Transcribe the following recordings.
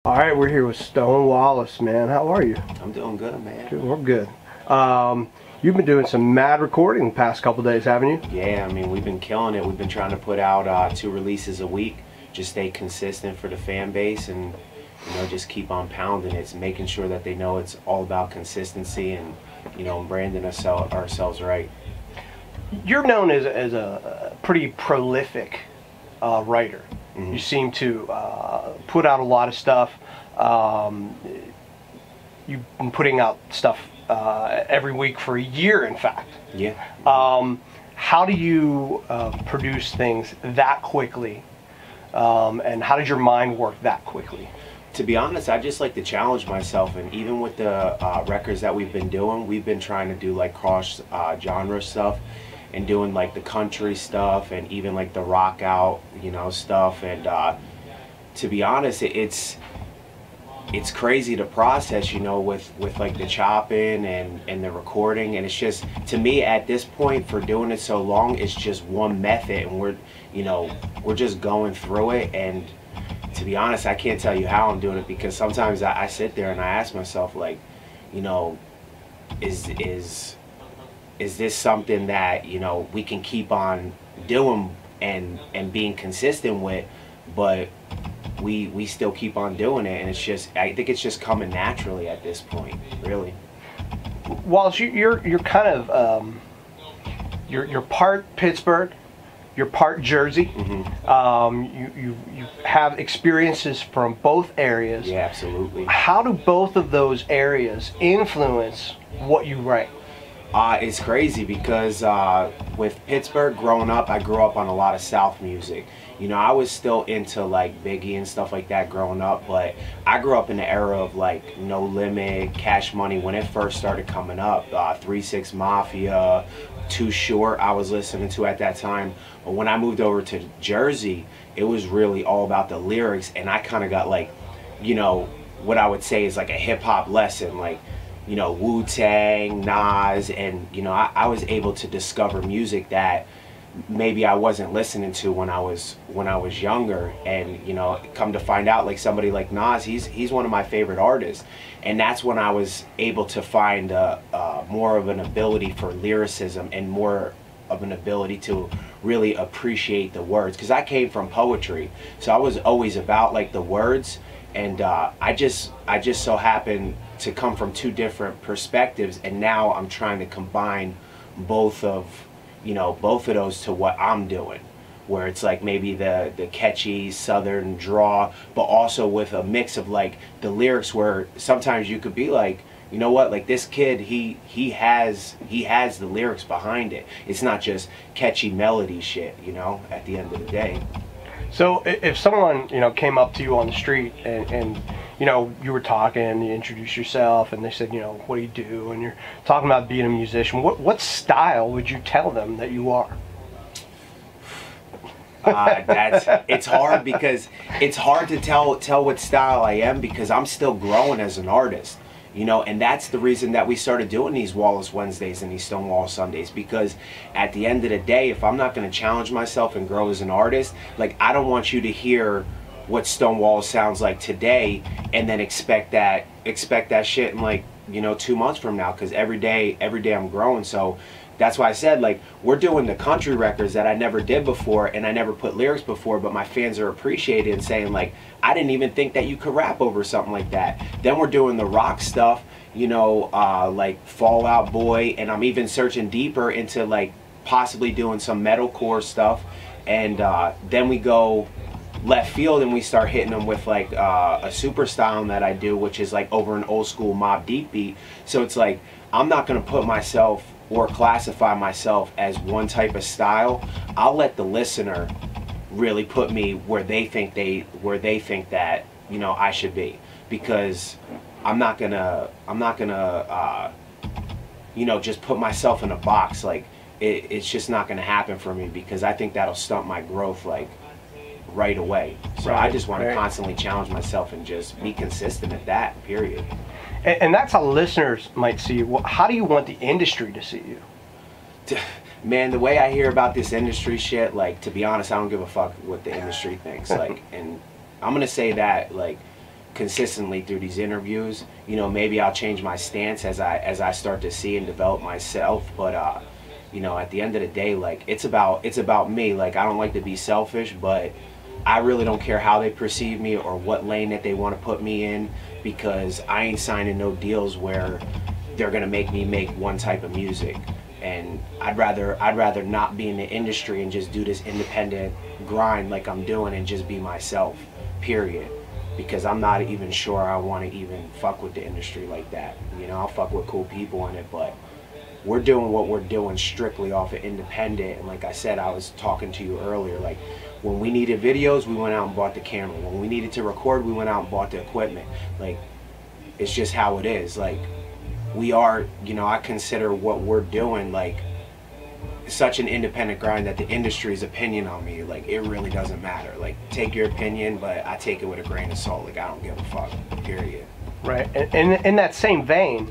All right, we're here with Stone Wallace, man. How are you? I'm doing good, man. Good, we're good. You've been doing some mad recording the past couple days, haven't you? Yeah, I mean, we've been killing it. We've been trying to put out 2 releases a week, just stay consistent for the fan base, and just keep on pounding it. It's making sure that they know it's all about consistency and branding ourselves right. You're known as a pretty prolific writer. Mm-hmm. You seem to put out a lot of stuff. You've been putting out stuff every week for a year, in fact. Yeah. How do you produce things that quickly? And how does your mind work that quickly? To be honest, I just like to challenge myself, and even with the records that we've been doing, we've been trying to do like cross genre stuff, and doing like the country stuff and even like the rock out stuff. And to be honest, it's crazy to process with like the chopping and the recording. And it's just, to me at this point, for doing it so long, it's just one method, and we're just going through it. And to be honest, I can't tell you how I'm doing it, because sometimes I sit there and I ask myself, like, is this something that we can keep on doing and being consistent with, but we still keep on doing it. And it's just, I think it's just coming naturally at this point, really. Wallace, you're kind of you're part Pittsburgh, you're part Jersey. Mm-hmm. You have experiences from both areas. Yeah, absolutely. How do both of those areas influence what you write? It's crazy, because with Pittsburgh, growing up, I grew up on a lot of South music. I was still into like Biggie and stuff like that growing up, but I grew up in the era of like No Limit, Cash Money, when it first started coming up. 3 6 Mafia, Too Short I was listening to at that time. But when I moved over to Jersey, it was really all about the lyrics, and I kind of got like, what I would say is like a hip-hop lesson, like Wu-Tang, Nas, and I was able to discover music that maybe I wasn't listening to when I was younger. And come to find out, like somebody like Nas, he's one of my favorite artists, and that's when I was able to find more of an ability for lyricism and more of an ability to really appreciate the words, because I came from poetry, so I was always about like the words. And I just so happened to come from 2 different perspectives, and now I'm trying to combine both of those to what I'm doing, where it's like maybe the catchy southern draw, but also with a mix of like the lyrics, where sometimes you could be like, what, like this kid, he has the lyrics behind it. It's not just catchy melody shit, at the end of the day. So if someone came up to you on the street and you were talking, you introduced yourself, and they said, what do you do, and you're talking about being a musician, what style would you tell them that you are? It's hard, because it's hard to tell what style I am, because I'm still growing as an artist. And that's the reason that we started doing these Wallace Wednesdays and these Stone Wallace Sundays, because at the end of the day, if I'm not going to challenge myself and grow as an artist, like, I don't want you to hear what Stone Wallace sounds like today and then expect that shit in like 2 months from now, because every day I'm growing. So that's why I said, like, we're doing the country records that I never did before, and I never put lyrics before, but my fans are appreciating and saying, like, I didn't even think that you could rap over something like that. Then we're doing the rock stuff, like Fall Out Boy, and I'm even searching deeper into like possibly doing some metalcore stuff. And then we go left field and we start hitting them with like a super style that I do, which is like over an old school Mobb Deep beat. So it's like, I'm not going to put myself or classify myself as one type of style. I'll let the listener really put me where they think that I should be, because I'm not gonna just put myself in a box. Like, it's just not gonna happen for me, because I think that'll stunt my growth like right away. So right, I just want to constantly challenge myself and just be consistent at that, period. And that's how listeners might see you. How do you want the industry to see you? Man, the way I hear about this industry shit, like, to be honest, I don't give a fuck what the industry thinks. Like, and I'm gonna say that, like, consistently through these interviews. You know, maybe I'll change my stance as I start to see and develop myself, but you know, at the end of the day, like, it's about me. Like, I don't like to be selfish, but I really don't care how they perceive me or what lane that they want to put me in, because I ain't signing no deals where they're gonna make me make one type of music. And I'd rather not be in the industry and just do this independent grind like I'm doing and just be myself, period. Because I'm not even sure I want to even fuck with the industry like that. You know, I'll fuck with cool people in it, but we're doing what we're doing strictly off of independent. And like I said, I was talking to you earlier, like, when we needed videos, we went out and bought the camera. When we needed to record, we went out and bought the equipment. Like, it's just how it is. Like, we are, you know, I consider what we're doing like such an independent grind that the industry's opinion on me, like, it really doesn't matter. Like, take your opinion, but I take it with a grain of salt. Like, I don't give a fuck, period. Right. And in that same vein,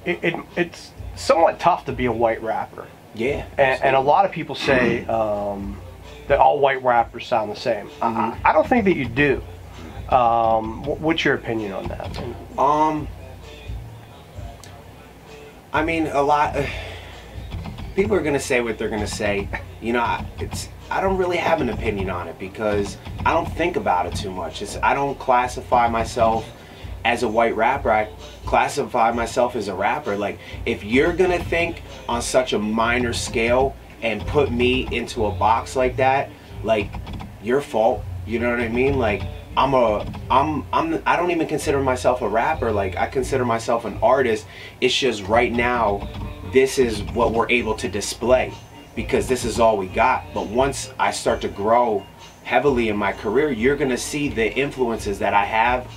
it's somewhat tough to be a white rapper. Yeah. And a lot of people say that all white rappers sound the same. Mm-hmm. I don't think that you do. What's your opinion on that? I mean, a lot people are gonna say what they're gonna say. You know, I don't really have an opinion on it because I don't think about it too much. I don't classify myself as a white rapper. I classify myself as a rapper. Like, if you're gonna think on such a minor scale and put me into a box like that, like, your fault. You know what I mean? Like, I don't even consider myself a rapper. Like, I consider myself an artist. It's just right now, this is what we're able to display because this is all we got. But once I start to grow heavily in my career, you're gonna see the influences that I have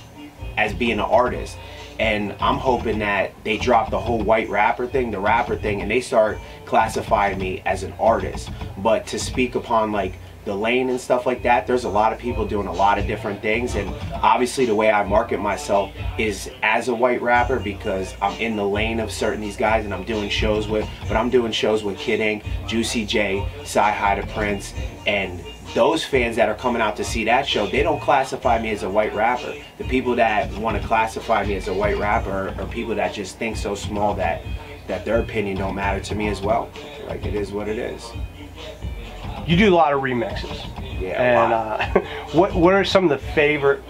as being an artist. And I'm hoping that they drop the whole white rapper thing, the rapper thing, and they start classifying me as an artist. But to speak upon, like, the lane and stuff like that, there's a lot of people doing a lot of different things, and obviously the way I market myself is as a white rapper because I'm in the lane of certain these guys and I'm doing shows with, but I'm doing shows with Kid Ink, Juicy J, Sci-Hi the Prince, and those fans that are coming out to see that show, they don't classify me as a white rapper. The people that want to classify me as a white rapper are people that just think so small that their opinion don't matter to me as well. Like, it is what it is. You do a lot of remixes. Yeah. And what are some of your favorite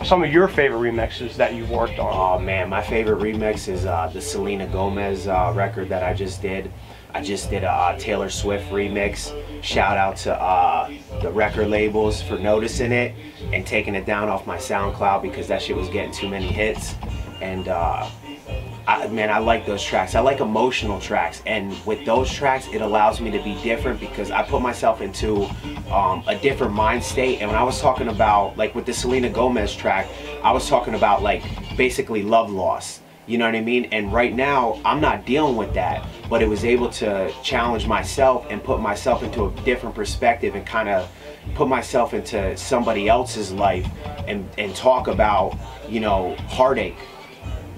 remixes that you've worked on? Oh man, my favorite remix is the Selena Gomez record that I just did. I just did a Taylor Swift remix. Shout out to the record labels for noticing it and taking it down off my SoundCloud because that shit was getting too many hits. And man, I like those tracks. I like emotional tracks, and with those tracks it allows me to be different because I put myself into a different mind state. And when I was talking about, like, with the Selena Gomez track, I was talking about, like, basically love loss. You know what I mean? And right now I'm not dealing with that, but it was able to challenge myself and put myself into a different perspective and kind of put myself into somebody else's life and talk about, you know, heartache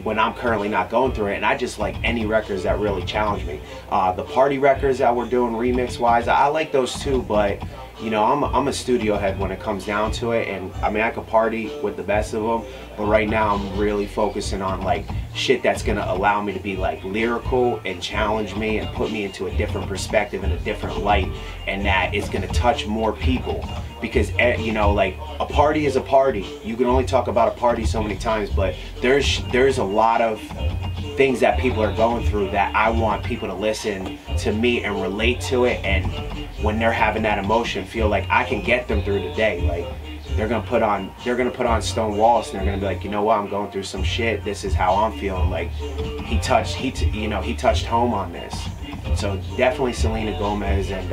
when I'm currently not going through it. And I just like any records that really challenge me. The party records that we're doing remix wise, I like those too, but you know, I'm a studio head when it comes down to it, and I mean, I could party with the best of them, but right now I'm really focusing on, like, shit that's gonna allow me to be, like, lyrical and challenge me and put me into a different perspective and a different light, and that is gonna touch more people. Because, you know, like, a party is a party. You can only talk about a party so many times, but there's a lot of things that people are going through that I want people to listen to me and relate to it, and when they're having that emotion, feel like I can get them through the day. Like, they're gonna put on Stone Wallace and they're gonna be like, you know what, I'm going through some shit, this is how I'm feeling. Like, he touched home on this. So definitely Selena Gomez and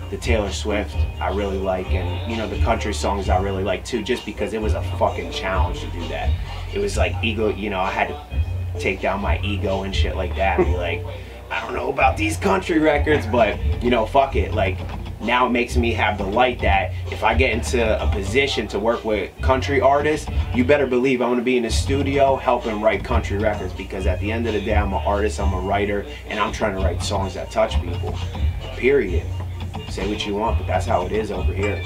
the Taylor Swift I really like, and you know, the country songs I really like too, just because it was a fucking challenge to do that. It was like ego, you know, I had to take down my ego and shit like that and be like, I don't know about these country records, but you know, fuck it. Like, now it makes me have the light that if I get into a position to work with country artists, you better believe I'm gonna be in the studio helping write country records, because at the end of the day, I'm an artist, I'm a writer, and I'm trying to write songs that touch people, period. Say what you want, but that's how it is over here.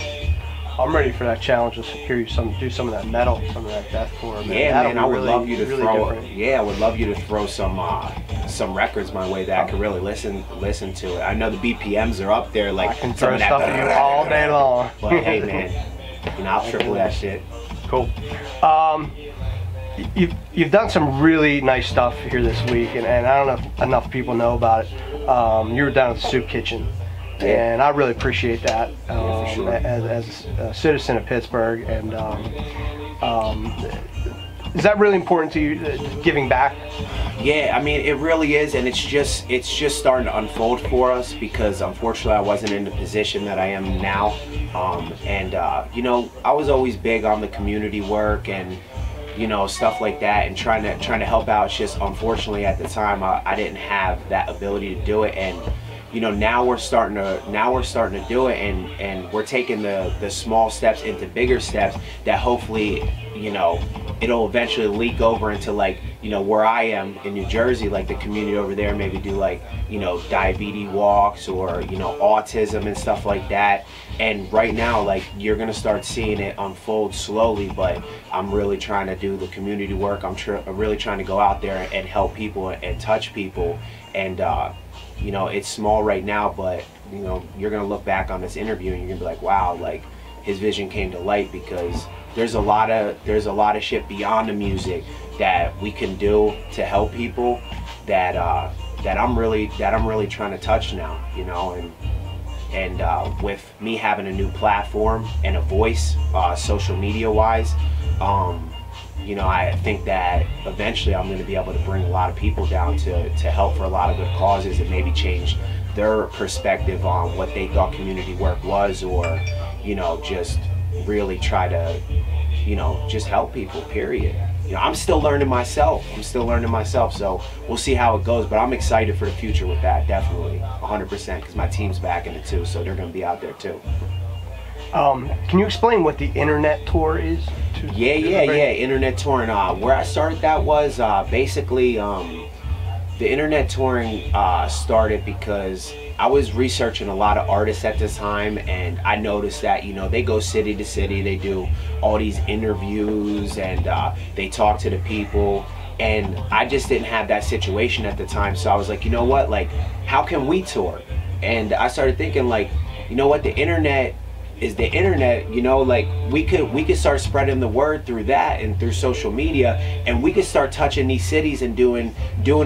I'm ready for that challenge. Just hear you do some of that metal, some of that deathcore. Man. Yeah, man, I would love you to really throw. different. Yeah, I would love you to throw some records my way that I could really listen to it. I know the BPMs are up there, like I can some throw of that stuff at you all day long. But hey, man, you know, I'll triple that shit. Cool. You've done some really nice stuff here this week, and I don't know if enough people know about it. You were down at the Soup Kitchen, and I really appreciate that for sure. as a citizen of Pittsburgh. And is that really important to you, giving back? Yeah, I mean, it really is, and it's just starting to unfold for us because unfortunately I wasn't in the position that I am now. You know, I was always big on the community work and, you know, stuff like that, and trying to help out. It's just unfortunately at the time I didn't have that ability to do it, and you know, now we're starting to do it, and we're taking the small steps into bigger steps that hopefully, you know, it'll eventually leak over into, like, you know, where I am in New Jersey, like the community over there, maybe do, like, you know, diabetes walks or, you know, autism and stuff like that. And right now, like, you're gonna start seeing it unfold slowly, but I'm really trying to do the community work. I'm really trying to go out there and help people and touch people. And you know, it's small right now, but you know, you're gonna look back on this interview and you're gonna be like, wow, like, his vision came to light, because there's a lot of shit beyond the music that we can do to help people that I'm really trying to touch now, you know. And with me having a new platform and a voice, social media wise, you know, I think that eventually I'm going to be able to bring a lot of people down to help for a lot of good causes, and maybe change their perspective on what they thought community work was, or, you know, just really try to, you know, just help people, period. You know, I'm still learning myself. So we'll see how it goes, but I'm excited for the future with that, definitely, 100%, because my team's backing it too, so they're going to be out there too. Can you explain what the internet tour is? Yeah, internet touring. Where I started that was basically the internet touring started because I was researching a lot of artists at this time, and I noticed that, you know, they go city to city, they do all these interviews, and they talk to the people, and I just didn't have that situation at the time. So I was like, you know what, like, how can we tour? And I started thinking, like, you know what, the internet is the internet, you know, like, we could start spreading the word through that and through social media, and we could start touching these cities and doing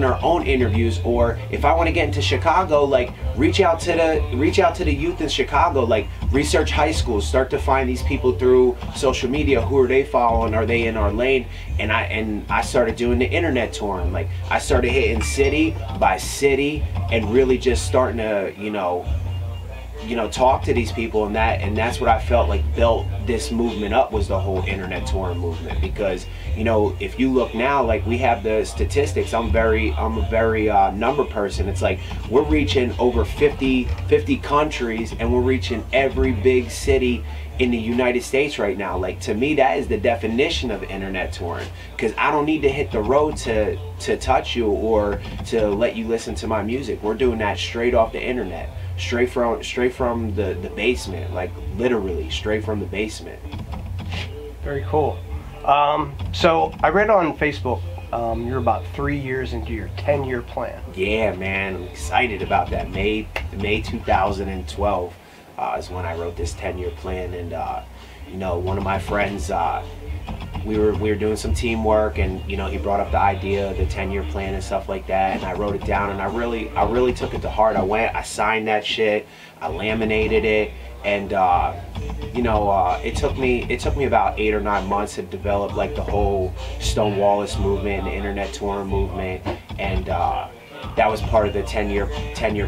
our own interviews. Or if I want to get into Chicago, like, reach out to the youth in Chicago, like, research high schools, start to find these people through social media. Who are they following? Are they in our lane? And I started doing the internet touring. Like, I started hitting city by city and really just starting to, you know, talk to these people, and that's what I felt like built this movement up, was the whole internet touring movement. Because, you know, if you look now, like, we have the statistics. I'm a very number person. It's like we're reaching over 50 countries, and we're reaching every big city in the United States right now. Like, to me, that is the definition of internet touring, because I don't need to hit the road to touch you or to let you listen to my music. We're doing that straight off the internet. Straight from the basement, like, literally straight from the basement. Very cool. So I read on Facebook, you're about 3 years into your 10-year plan. Yeah, man, I'm excited about that. May 2012 is when I wrote this 10-year plan, and you know, one of my friends, we were doing some teamwork, and, you know, he brought up the idea of the 10-year plan and stuff like that, and I wrote it down, and I really took it to heart. I signed that shit, I laminated it, and you know, it took me about 8 or 9 months to develop, like, the whole Stone Wallace movement, the internet touring movement, and that was part of the 10-year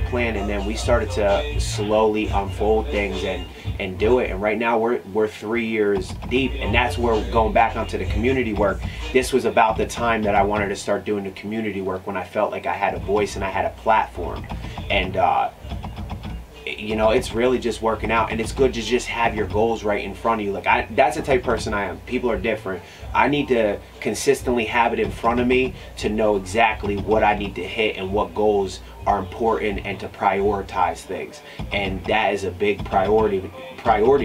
plan. And then we started to slowly unfold things and do it, and right now we're 3 years deep, and that's where, going back onto the community work, this was about the time that I wanted to start doing the community work, when I felt like I had a voice and I had a platform. And you know, it's really just working out, and it's good to just have your goals right in front of you. Like, that's the type of person I am. People are different. I need to consistently have it in front of me to know exactly what I need to hit and what goals are important, and to prioritize things. And that is a big priority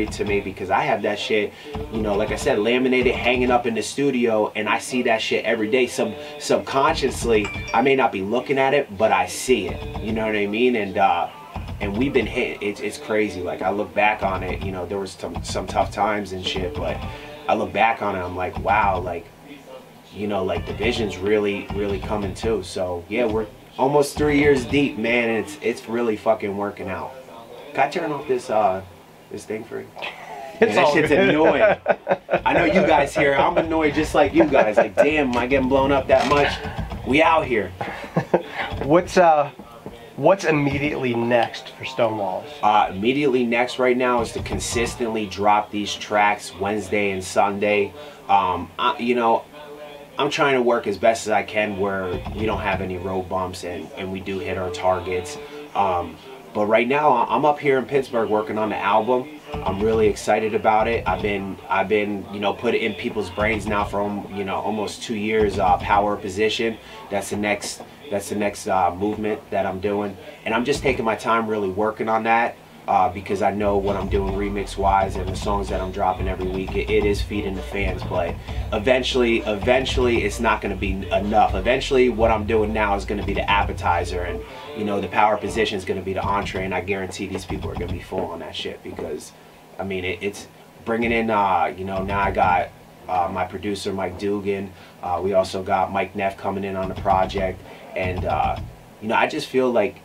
to me, because I have that shit, you know, like I said, laminated, hanging up in the studio, and I see that shit every day. Subconsciously, I may not be looking at it, but I see it. You know what I mean? And we've been hit. It's crazy. Like, I look back on it, you know, there was some tough times and shit, but I look back on it, I'm like, wow, like, you know, like, the vision's really coming too. So yeah, we're almost 3 years deep, man, and it's really fucking working out. Can I turn off this thing for you? Man, that shit's annoying. I know you guys here. I'm annoyed just like you guys. Like, damn, am I getting blown up that much? We out here. What's immediately next for Stone Wallace? Immediately next right now is to consistently drop these tracks Wednesday and Sunday. You know, I'm trying to work as best as I can where we don't have any road bumps, and we do hit our targets. But right now, I'm up here in Pittsburgh working on the album. I'm really excited about it. I've been, you know, put it in people's brains now for, you know, almost 2 years. Power Position. That's the next movement that I'm doing, and I'm just taking my time really working on that. Because I know what I'm doing remix wise, and the songs that I'm dropping every week, it is feeding the fans. But eventually it's not going to be enough. Eventually what I'm doing now is going to be the appetizer, and you know, the Power Position is going to be the entree, and I guarantee these people are going to be full on that shit, because I mean, it's bringing in, you know, now I got my producer Mike Dugan. We also got Mike Neff coming in on the project, and you know, I just feel like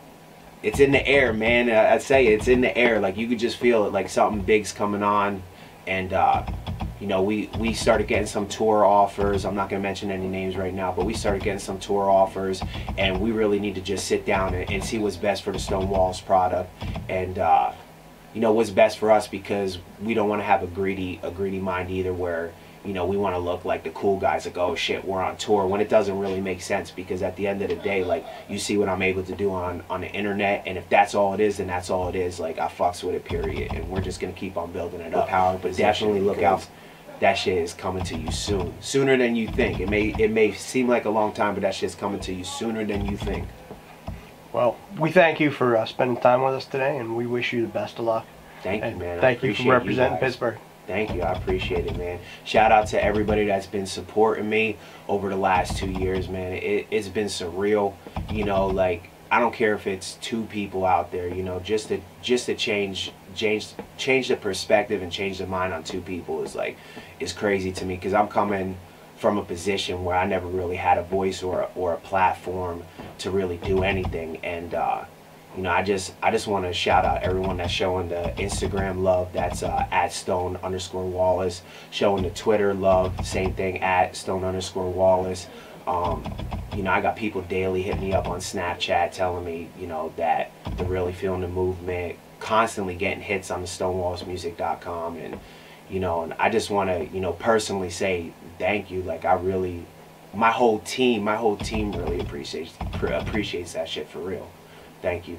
it's in the air, man. I say it's in the air. Like, you could just feel it, like something big's coming on. And you know, we started getting some tour offers. I'm not going to mention any names right now, but we started getting some tour offers, and we really need to just sit down and see what's best for the Stone Wallace product, and you know, what's best for us, because we don't want to have a greedy mind either, where, you know, we want to look like the cool guys, like, oh shit, we're on tour, when it doesn't really make sense. Because at the end of the day, like, you see what I'm able to do on the internet, and if that's all it is, then that's all it is. Like, I fucks with it, period. And we're just gonna keep on building it up. Power, but definitely look out. That shit is coming to you soon, sooner than you think. It may seem like a long time, but that shit's coming to you sooner than you think. Well, we thank you for spending time with us today, and we wish you the best of luck. Thank you, man. Thank you for representing Pittsburgh. Thank you, I appreciate it, man. Shout out to everybody that's been supporting me over the last 2 years, man. It's been surreal, you know. Like, I don't care if it's 2 people out there, you know, just to change the perspective and change the mind on 2 people is crazy to me, because I'm coming from a position where I never really had a voice or a platform to really do anything. And you know, I just want to shout out everyone that's showing the Instagram love. That's at Stone_Wallace. Showing the Twitter love, same thing, at Stone_Wallace. You know, I got people daily hitting me up on Snapchat telling me, you know, that they're really feeling the movement. Constantly getting hits on the StoneWallaceMusic.com, and you know, and I just want to, you know, personally say thank you. Like, I really, my whole team really appreciates that shit, for real. Thank you.